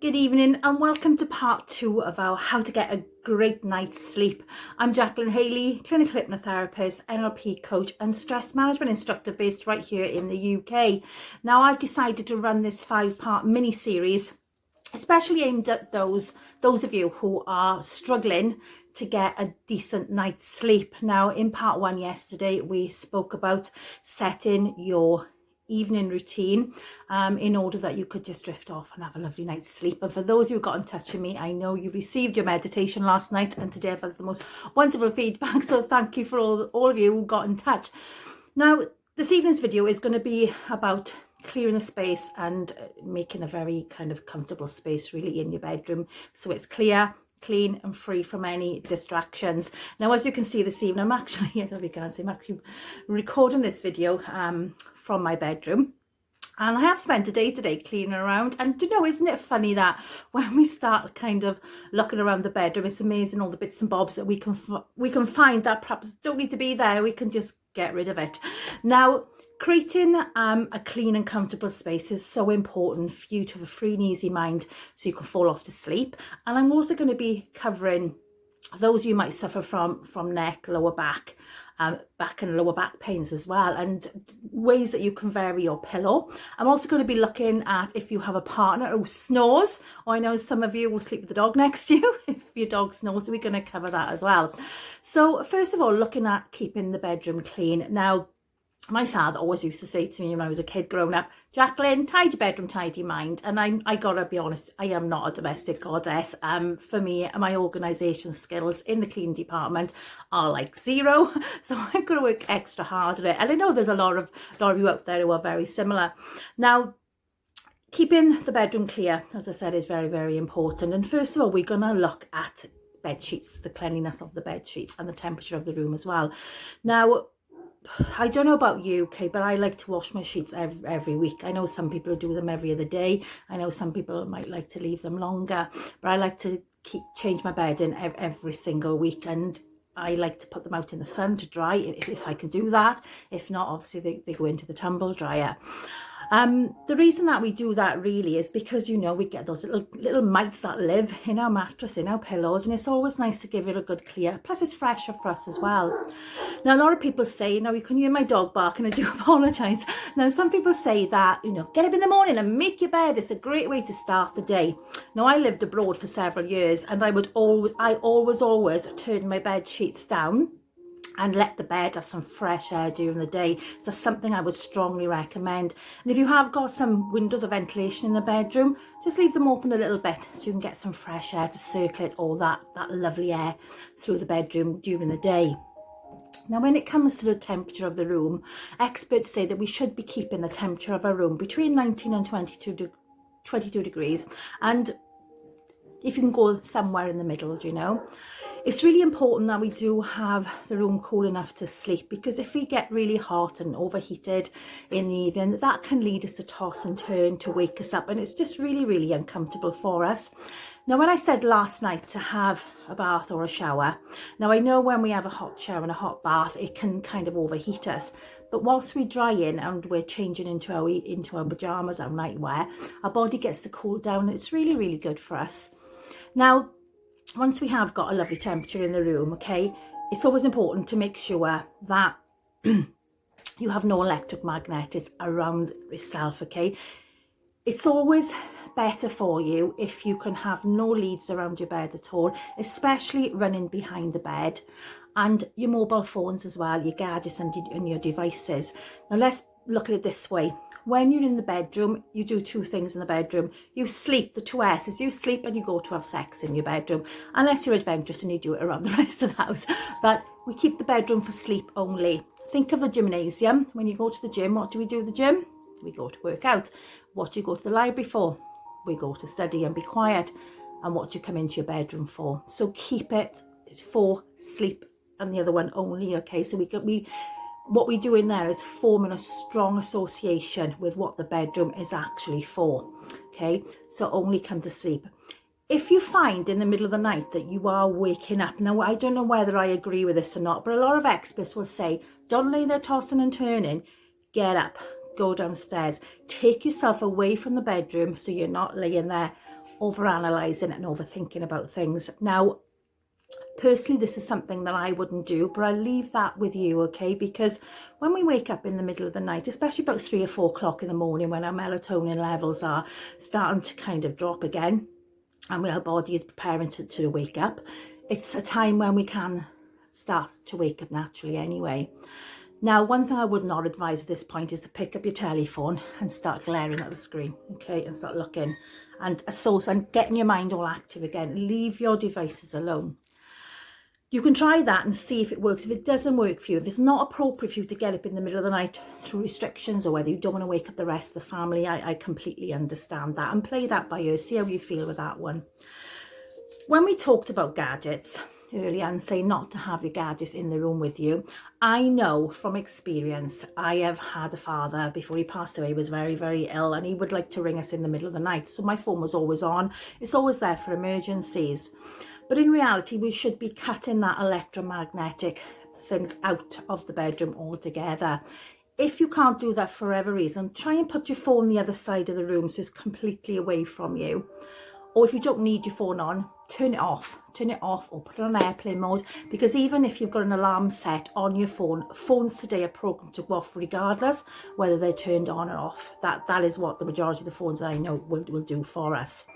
Good evening and welcome to part 2 of our How to Get a Great Night's Sleep. I'm Jacquelyn Haley, clinical hypnotherapist, NLP coach and stress management instructor based right here in the UK. Now I've decided to run this 5-part mini series especially aimed at those of you who are struggling to get a decent night's sleep. Now in part 1 yesterday we spoke about setting your evening routine in order that you could just drift off and have a lovely night's sleep. And for those who got in touch with me, I know you received your meditation last night, and today I've had the most wonderful feedback, so thank you for all of you who got in touch. Now this evening's video is going to be about clearing the space and making a very kind of comfortable space really in your bedroom, so it's clear, clean and free from any distractions. Now as you can see this evening, I'm actually, I don't know if you can see, I'm actually recording this video from my bedroom, and I have spent a day today cleaning around. And you know, isn't it funny that when we start kind of looking around the bedroom, it's amazing all the bits and bobs that we can find that perhaps don't need to be there. We can just get rid of it. Now creating a clean and comfortable space is so important for you to have a free and easy mind so you can fall off to sleep. And I'm also going to be covering those you might suffer from neck, lower back, back and lower back pains as well, and ways that you can vary your pillow. I'm also going to be looking at if you have a partner who snores, or I know some of you will sleep with the dog next to you. If your dog snores, we're going to cover that as well. So first of all, looking at keeping the bedroom clean. Now my father always used to say to me when I was a kid growing up, Jacquelyn, tidy bedroom, tidy mind. And I gotta be honest, I am not a domestic goddess. For me, my organisation skills in the cleaning department are like zero. So I've got to work extra hard at it. And I know there's a lot of you out there who are very similar. Now, keeping the bedroom clear, as I said, is very, very important. And first of all, we're gonna look at bed sheets, the cleanliness of the bed sheets and the temperature of the room as well. Now, I don't know about you, okay, but I like to wash my sheets every week. I know some people do them every other day. I know some people might like to leave them longer, but I like to change my bedding every single week, and I like to put them out in the sun to dry if I can do that. If not, obviously they go into the tumble dryer. The reason that we do that really is because, you know, we get those little mites that live in our mattress, in our pillows, and it's always nice to give it a good clear. Plus it's fresher for us as well. Now a lot of people say, you know, you can hear my dog bark, and I do apologise. Now some people say that, you know, get up in the morning and make your bed. It's a great way to start the day. Now I lived abroad for several years, and I always turn my bed sheets down and let the bed have some fresh air during the day. So something I would strongly recommend. And if you have got some windows of ventilation in the bedroom, just leave them open a little bit so you can get some fresh air to circulate all that lovely air through the bedroom during the day. Now when it comes to the temperature of the room, experts say that we should be keeping the temperature of our room between 19 and 22 degrees. And if you can go somewhere in the middle, you know. It's really important that we do have the room cool enough to sleep, because if we get really hot and overheated in the evening, that can lead us to toss and turn, to wake us up, and it's just really, really uncomfortable for us. Now, when I said last night to have a bath or a shower, now I know when we have a hot shower and a hot bath, it can kind of overheat us. But whilst we dry in and we're changing into our pajamas, our nightwear, our body gets to cool down, and it's really, really good for us. Now, once we have got a lovely temperature in the room, okay, it's always important to make sure that you have no electromagnetism around yourself, okay. It's always better for you if you can have no leads around your bed at all, especially running behind the bed, and your mobile phones as well, your gadgets and your devices. Now let's look at it this way. When you're in the bedroom, you do two things in the bedroom. You sleep, the two S's, you sleep and you go to have sex in your bedroom, unless you're adventurous and you do it around the rest of the house. But we keep the bedroom for sleep only. Think of the gymnasium. When you go to the gym, what do we do at the gym? We go to work out. What do you go to the library for? We go to study and be quiet. And what do you come into your bedroom for? So keep it for sleep, and the other one only, okay? So what we do in there is forming a strong association with what the bedroom is actually for, okay? So only come to sleep. If you find in the middle of the night that you are waking up, now I don't know whether I agree with this or not, but a lot of experts will say, don't lay there tossing and turning, get up, go downstairs, take yourself away from the bedroom so you're not laying there overanalyzing and overthinking about things. Now, personally, this is something that I wouldn't do, but I leave that with you, okay? Because when we wake up in the middle of the night, especially about 3 or 4 o'clock in the morning, when our melatonin levels are starting to kind of drop again, and our body is preparing to wake up, it's a time when we can start to wake up naturally anyway. Now, one thing I would not advise at this point is to pick up your telephone and start glaring at the screen, okay, and start looking and getting your mind all active again. Leave your devices alone. You can try that and see if it works. If it doesn't work for you, if it's not appropriate for you to get up in the middle of the night through restrictions, or whether you don't want to wake up the rest of the family, I completely understand that, and play that by ear. See how you feel with that one. When we talked about gadgets earlier and say not to have your gadgets in the room with you, I know from experience, I have had a father before he passed away, was very, very ill, and he would like to ring us in the middle of the night. So my phone was always on. It's always there for emergencies. But in reality, we should be cutting that electromagnetic things out of the bedroom altogether. If you can't do that for whatever reason, try and put your phone the other side of the room so it's completely away from you. Or if you don't need your phone on, turn it off or put it on airplane mode, because even if you've got an alarm set on your phone, phones today are programmed to go off regardless whether they're turned on or off. That is what the majority of the phones I know will do for us.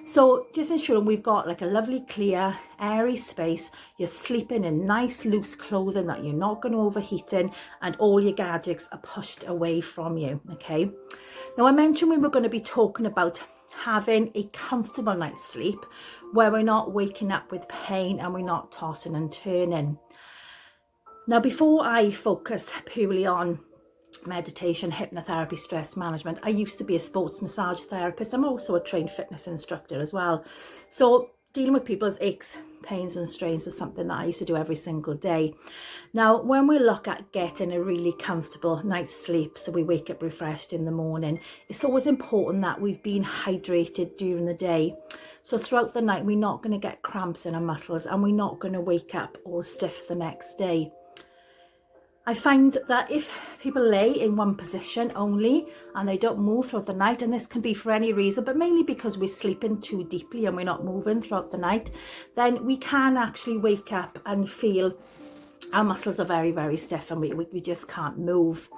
So just ensuring we've got like a lovely, clear, airy space. You're sleeping in nice, loose clothing that you're not going to overheat in, and all your gadgets are pushed away from you, okay? Now, I mentioned we were going to be talking about having a comfortable night's sleep where we're not waking up with pain and we're not tossing and turning. Now, before I focus purely on meditation, hypnotherapy, stress management, I used to be a sports massage therapist. I'm also a trained fitness instructor as well. So dealing with people's aches, pains and strains was something that I used to do every single day. Now, when we look at getting a really comfortable night's sleep so we wake up refreshed in the morning, it's always important that we've been hydrated during the day. So throughout the night, we're not going to get cramps in our muscles and we're not going to wake up all stiff the next day. I find that if people lay in one position only and they don't move throughout the night, and this can be for any reason, but mainly because we're sleeping too deeply and we're not moving throughout the night, then we can actually wake up and feel our muscles are very, very stiff and we just can't move.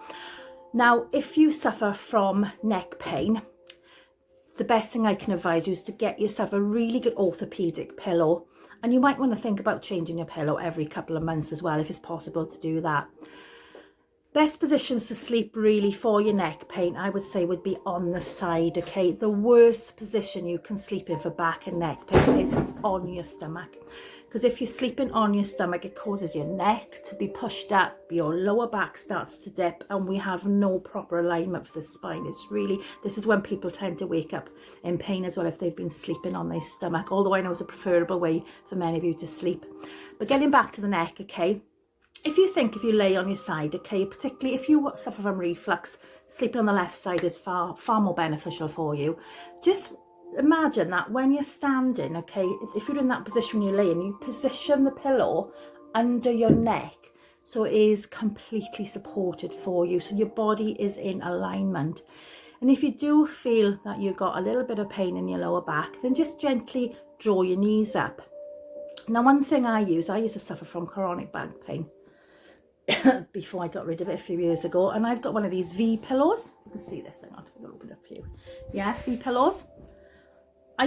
Now, if you suffer from neck pain, the best thing I can advise you is to get yourself a really good orthopedic pillow. And you might want to think about changing your pillow every couple of months as well, if it's possible to do that. Best positions to sleep really for your neck pain, I would say, would be on the side, okay? The worst position you can sleep in for back and neck pain is on your stomach. Because if you're sleeping on your stomach, it causes your neck to be pushed up, your lower back starts to dip, and we have no proper alignment for the spine. This is when people tend to wake up in pain as well if they've been sleeping on their stomach, although I know it's a preferable way for many of you to sleep. But getting back to the neck, okay? If you lay on your side, okay, particularly if you suffer from reflux, sleeping on the left side is far more beneficial for you. Just imagine that when you're standing, okay, if you're in that position when you're laying, you position the pillow under your neck so it is completely supported for you, so your body is in alignment. And if you do feel that you've got a little bit of pain in your lower back, then just gently draw your knees up. Now, one thing I used to suffer from chronic back pain before I got rid of it a few years ago, and I've got one of these V pillows. You can see this, hang on, I'll open it up for you. Yeah, V pillows. I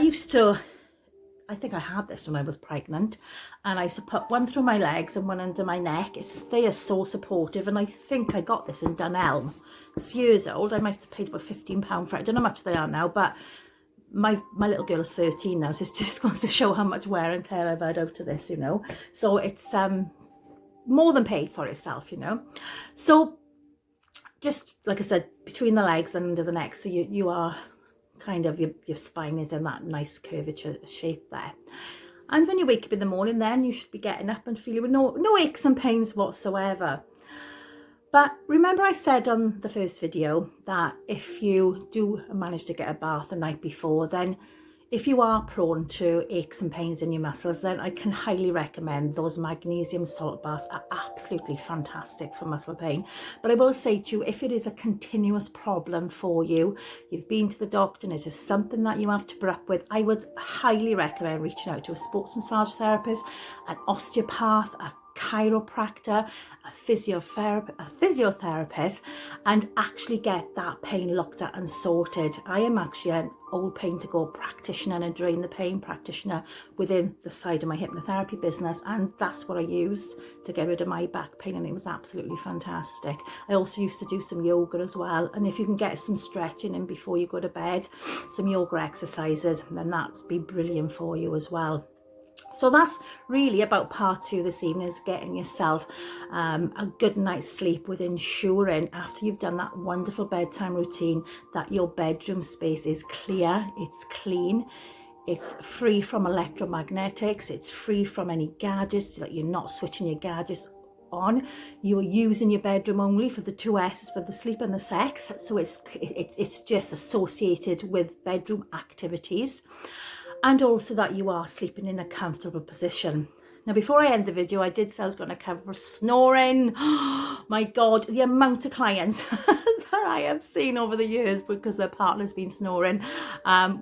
think I had this when I was pregnant, and I used to put one through my legs and one under my neck. They are so supportive, and I think I got this in Dunelm. It's years old. I might have paid about £15 for it. I don't know how much they are now, but my little girl is 13 now, so it just goes to show how much wear and tear I've had out of this, you know. So it's more than paid for itself, you know. So just like I said, between the legs and under the neck, so you are kind of, your spine is in that nice curvature shape there. And when you wake up in the morning, then you should be getting up and feeling no aches and pains whatsoever. But remember, I said on the first video that if you do manage to get a bath the night before, then If you are prone to aches and pains in your muscles, then I can highly recommend those magnesium salt baths. Are absolutely fantastic for muscle pain. But I will say to you, if it is a continuous problem for you, you've been to the doctor and it's just something that you have to put up with, I would highly recommend reaching out to a sports massage therapist, an osteopath, a chiropractor, a physiotherapist, and actually get that pain looked at and sorted. I am actually an old pain to go practitioner and a drain the pain practitioner within the side of my hypnotherapy business, and that's what I used to get rid of my back pain, and it was absolutely fantastic. I also used to do some yoga as well, and if you can get some stretching in before you go to bed, some yoga exercises, then that's be brilliant for you as well. So that's really about part 2 this evening, is getting yourself a good night's sleep with ensuring, after you've done that wonderful bedtime routine, that your bedroom space is clear, it's clean, it's free from electromagnetics, it's free from any gadgets, so that you're not switching your gadgets on. You're using your bedroom only for the 2 S's, for the sleep and the sex, so it's just associated with bedroom activities. And also that you are sleeping in a comfortable position. Now, before I end the video, I did say I was going to cover snoring. Oh, my God, the amount of clients that I have seen over the years because their partner's been snoring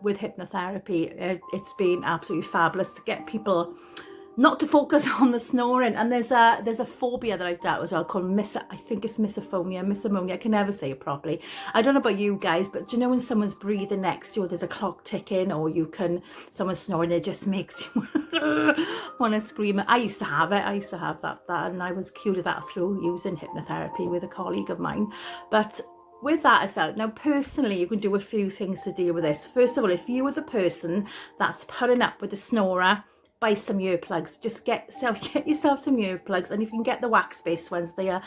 with hypnotherapy. It's been absolutely fabulous to get people not to focus on the snoring. And there's a phobia that I've dealt with as well called I think it's misophonia. I can never say it properly. I don't know about you guys, but do you know when someone's breathing next to you, or there's a clock ticking, or someone's snoring, it just makes you want to scream. I used to have it. I used to have that, and I was cured of that through using hypnotherapy with a colleague of mine. But with that as well, now personally, you can do a few things to deal with this. First of all, if you are the person that's putting up with the snorer, buy some earplugs. Just get yourself some earplugs, and if you can get the wax-based ones, they are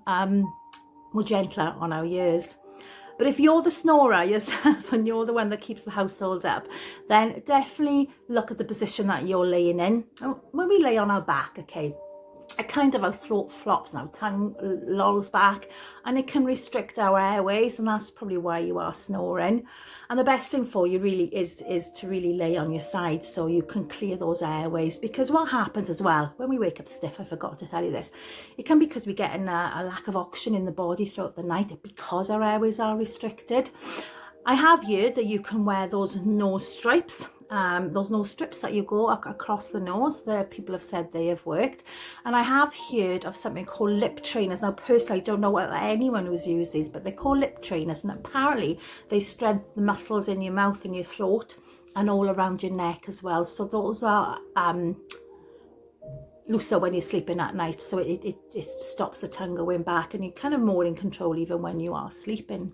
more gentler on our ears. But if you're the snorer yourself and you're the one that keeps the household up, then definitely look at the position that you're laying in. When we lay on our back, okay, our throat flops and our tongue lolls back, and it can restrict our airways, and that's probably why you are snoring. And the best thing for you really is to really lay on your side so you can clear those airways. Because what happens as well when we wake up stiff, I forgot to tell you this, it can be because we're getting a lack of oxygen in the body throughout the night because our airways are restricted. I have heard that you can wear those nose strips, that you go across the nose. The people have said they have worked. And I have heard of something called lip trainers. Now, personally, I don't know whether anyone who's used these, but they're called lip trainers, and apparently they strengthen the muscles in your mouth and your throat and all around your neck as well. So those are looser when you're sleeping at night, so it stops the tongue going back, and you're kind of more in control even when you are sleeping.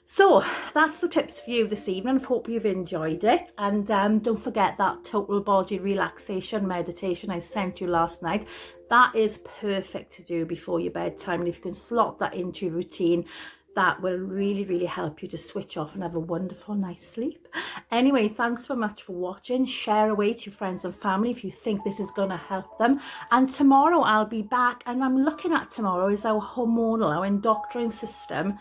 So that's the tips for you this evening. I hope you've enjoyed it, and don't forget that total body relaxation meditation I sent you last night. That is perfect to do before your bedtime, and if you can slot that into your routine, that will really, really help you to switch off and have a wonderful night's sleep. Anyway, thanks so much for watching. Share away to your friends and family if you think this is going to help them. And tomorrow I'll be back, and I'm looking at tomorrow is our hormonal, our endocrine system,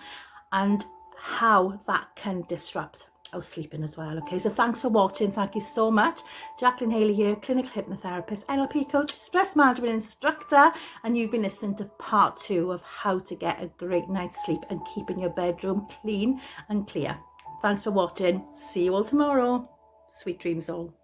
and how that can disrupt our sleeping as well. Okay, so thanks for watching. Thank you so much. Jacquelyn Haley here, clinical hypnotherapist, NLP coach, stress management instructor, and you've been listening to part 2 of how to get a great night's sleep and keeping your bedroom clean and clear. Thanks for watching. See you all tomorrow. Sweet dreams all.